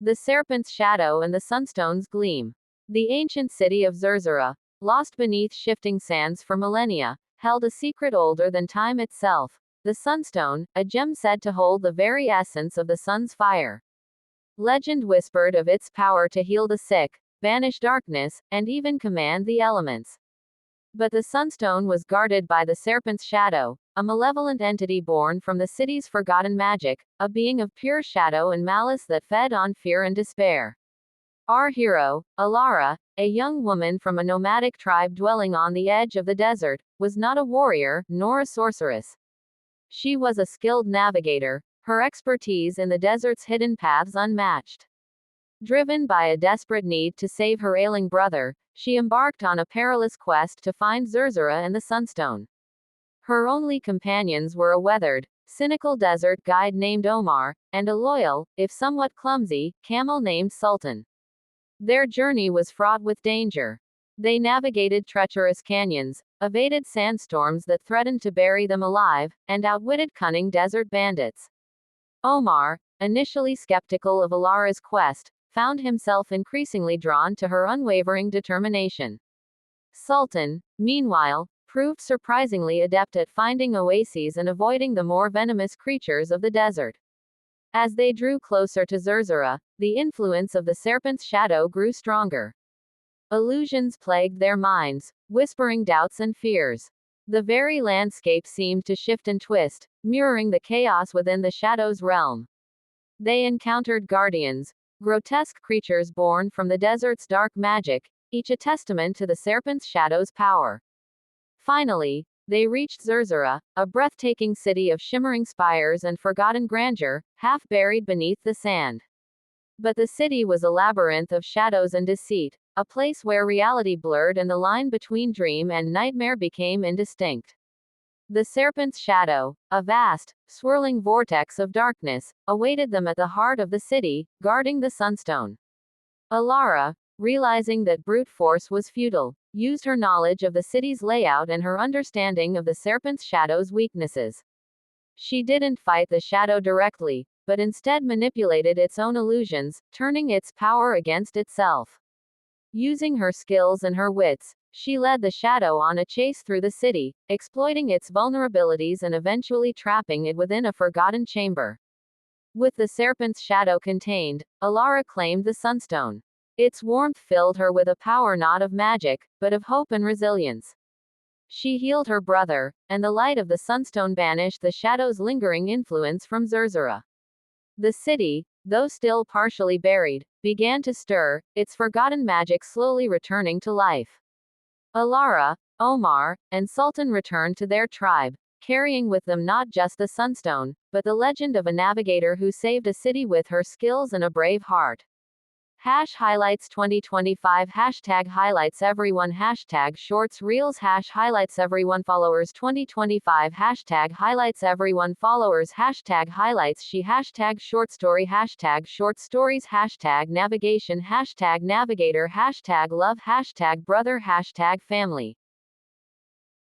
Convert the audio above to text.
The Serpent's shadow and the Sunstone's gleam. The ancient city of Zerzura, lost beneath shifting sands for millennia, held a secret older than time itself. The Sunstone, a gem said to hold the very essence of the sun's fire. Legend whispered of its power to heal the sick, banish darkness, and even command the elements. But the Sunstone was guarded by the Serpent's shadow, a malevolent entity born from the city's forgotten magic, a being of pure shadow and malice that fed on fear and despair. Our hero, Alara, a young woman from a nomadic tribe dwelling on the edge of the desert, was not a warrior, nor a sorceress. She was a skilled navigator, her expertise in the desert's hidden paths unmatched. Driven by a desperate need to save her ailing brother, she embarked on a perilous quest to find Zerzura and the Sunstone. Her only companions were a weathered, cynical desert guide named Omar, and a loyal, if somewhat clumsy, camel named Sultan. Their journey was fraught with danger. They navigated treacherous canyons, evaded sandstorms that threatened to bury them alive, and outwitted cunning desert bandits. Omar, initially skeptical of Alara's quest, found himself increasingly drawn to her unwavering determination. Sultan, meanwhile, proved surprisingly adept at finding oases and avoiding the more venomous creatures of the desert. As they drew closer to Zerzura, the influence of the Serpent's shadow grew stronger. Illusions plagued their minds, whispering doubts and fears. The very landscape seemed to shift and twist, mirroring the chaos within the shadow's realm. They encountered guardians, grotesque creatures born from the desert's dark magic, each a testament to the Serpent's shadow's power. Finally, they reached Zerzura, a breathtaking city of shimmering spires and forgotten grandeur, half buried beneath the sand. But the city was a labyrinth of shadows and deceit, a place where reality blurred and the line between dream and nightmare became indistinct. The Serpent's shadow, a vast, swirling vortex of darkness, awaited them at the heart of the city, guarding the Sunstone. Alara, realizing that brute force was futile, used her knowledge of the city's layout and her understanding of the Serpent's shadow's weaknesses. She didn't fight the shadow directly, but instead manipulated its own illusions, turning its power against itself. Using her skills and her wits, she led the shadow on a chase through the city, exploiting its vulnerabilities and eventually trapping it within a forgotten chamber. With the Serpent's shadow contained, Alara claimed the Sunstone. Its warmth filled her with a power not of magic, but of hope and resilience. She healed her brother, and the light of the Sunstone banished the shadow's lingering influence from Zerzura. The city, though still partially buried, began to stir, its forgotten magic slowly returning to life. Alara, Omar, and Sultan returned to their tribe, carrying with them not just the Sunstone, but the legend of a navigator who saved a city with her skills and a brave heart. #highlights 2025 #highlights everyone #shorts reels #highlights everyone followers 2025 #highlights everyone followers #highlights she #short story #short stories #navigation #navigator #love #brother #family